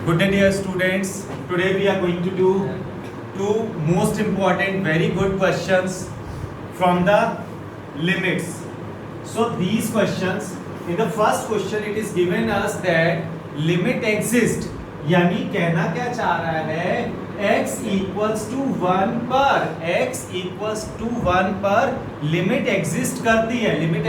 Good day, dear students. Today we are going to do two most important, very good questions from the limits. So these questions, in the first question, it is given us that limit exists. यानी कहना क्या चाह रहा है x equals to 1 पर x equals to 1 पर limit exist करती है लिमिट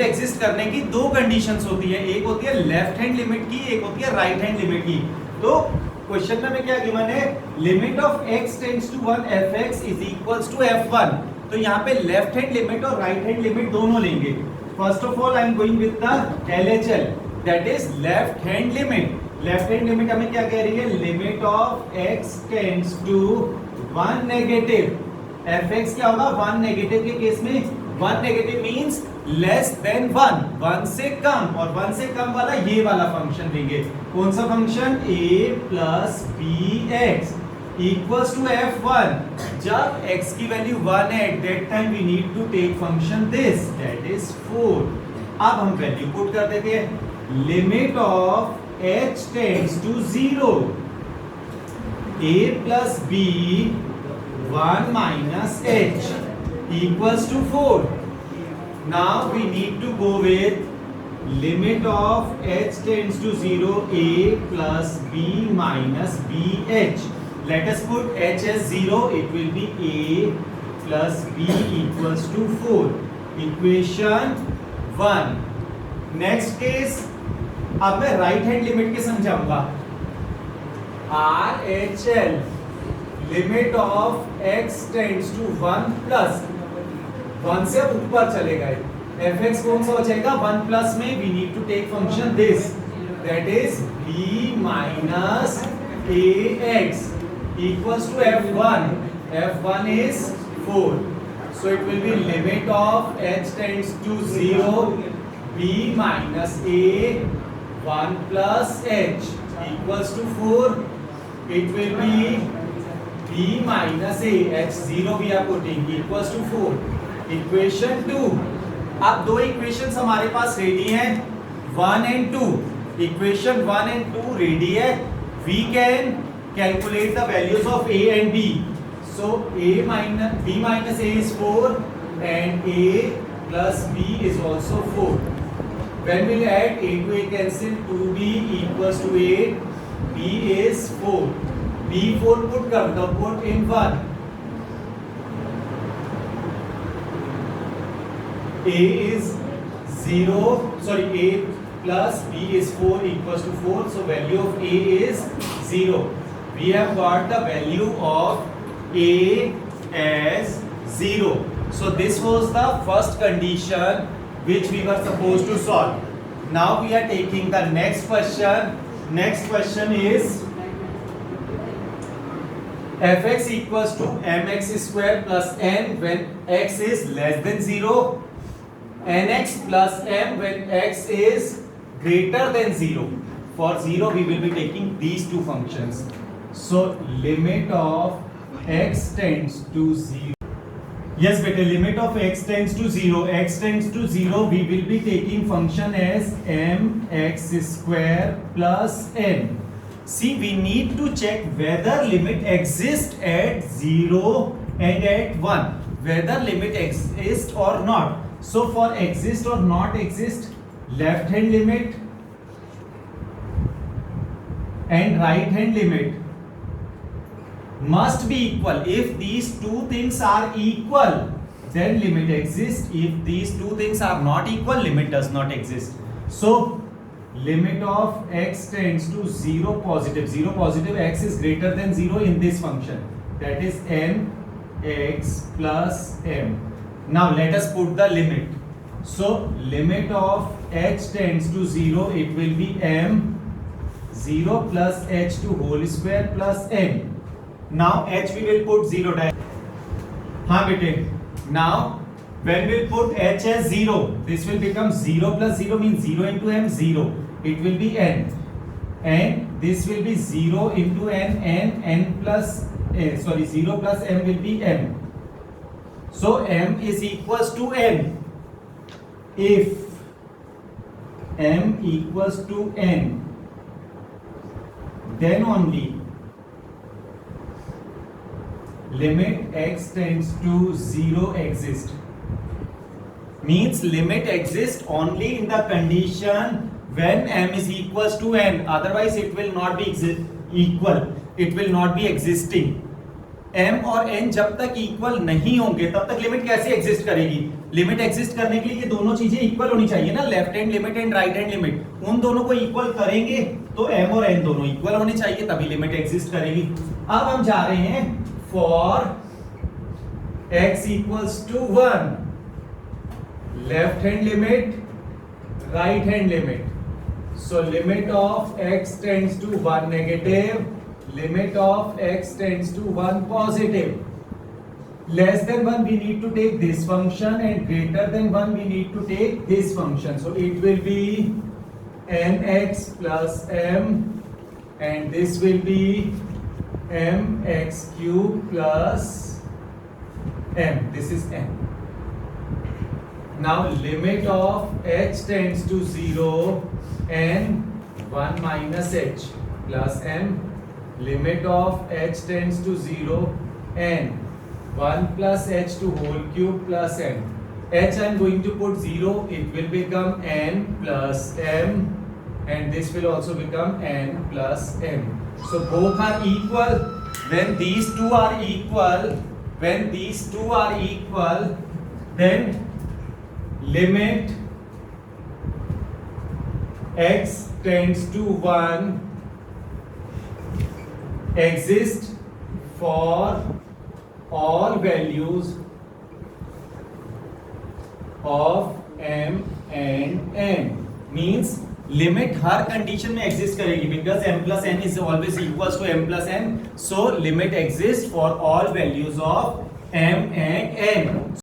एग्जिस्ट करने की दो कंडीशंस होती है, एक होती है लेफ्ट हैंड लिमिट की, एक होती है राइट हैंड लिमिट की। तो क्वेश्चन में क्या गिवन है, limit of x tends to 1 fx is equals to f1। तो यहाँ पे लेफ्ट हैंड लिमिट और राइट हैंड लिमिट दोनों लेंगे। First of all I am going with the LHL, that is left hand limit. Left hand limit हमें क्या कह रही है, limit of x tends to 1 negative fx क्या होगा, 1 नेगेटिव के केस में 1 नेगेटिव मींस लेस देन 1, 1 से कम, और 1 से कम वाला ये वाला फंक्शन लेंगे। कौन सा function, a plus bx equals to f1। जब x की वैल्यू 1 है at that time we need to take function this, that is 4। अब हम वैल्यू पुट कर देते हैं, limit of h tends to 0, a plus b 1 minus h equals to 4. Now we need to go with limit of h tends to 0, a plus b minus bh. Let us put h as 0, it will be a plus b equals to 4. Equation 1. Next case, अब मैं right hand limit के समझाऊंगा। RHL limit of x tends to 1 plus 1 से ऊपर चले गए, fx कौन सा हो जाएगा, 1 प्लस में we need to take function this, that is b minus ax equals to f1। f1 is 4, so it will be limit of h tends to 0, b minus a 1 plus h equals to 4. It will be b minus a, h 0 we are putting, equals to 4. Equation 2. अब दो equations हमारे पास ready हैं, 1 and 2. Equation 1 and 2 ready है. We can calculate the values of a and b. So b minus a is 4 and a plus b is also 4. When we'll add a to a cancel, 2b equals to 8, b is 4, b 4 put कर दो, put in 1, a is 0, sorry a plus b is 4 equals to 4, so value of a is 0. We have got the value of a as 0. So this was the first condition which we were supposed to solve. Now we are taking the next question. Next question is fx equals to mx square plus n when x is less than 0, nx plus m when x is greater than 0. For 0 we will be taking these two functions. So limit of x tends to 0. Yes beta, limit of x tends to 0, x tends to 0, we will be taking function as mx square plus n. See, we need to check whether limit exists at 0 and at 1, whether limit exists or not. So for exist or not exist, left hand limit and right hand limit must be equal. If these two things are equal, then limit exists. If these two things are not equal, limit does not exist. So limit of x tends to 0 positive, x is greater than 0 in this function, that is m x plus m. Now let us put the limit. So limit of h tends to 0, it will be m 0 plus h to whole square plus n. Now h we will put 0 हाँ बेटे, now when we put h as 0, this will become 0 plus 0 means 0 into m, 0, it will be n, and this will be 0 into n plus 0 plus m will be m. So m is equals to n. If m equals to n, then only limit x tends to 0 exist. Means limit exists only in the condition when m is equals to n, otherwise it will not be equal, it will not be existing. m और n जब तक equal नहीं होंगे तब तक limit कैसे exist करेगी? Limit exist करने के लिए ये दोनों चीजें इक्वल होनी चाहिए ना, left hand limit and right hand limit, उन दोनों को इक्वल करेंगे तो m और n दोनों इक्वल होने चाहिए, तभी लिमिट एग्जिस्ट करेगी. अब हम जा रहे हैं for x equals to 1, left hand limit, right hand limit. So limit of x tends to 1 negative, limit of x tends to 1 positive. Less than 1 we need to take this function and greater than 1 we need to take this function. So it will be nx plus m and this will be mx cube plus m. This is m. Now limit of h tends to 0 and 1 minus h plus m, limit of h tends to 0 and 1 plus h to whole cube plus n. H I am going to put 0, it will become n plus m and this will also become n plus m. So both are equal. When these two are equal, when these two are equal, then limit x tends to 1 exist for all values of m and n. Means limit her condition में exist करेगी because m plus n is always equals to m plus n. So limit exists for all values of m and n.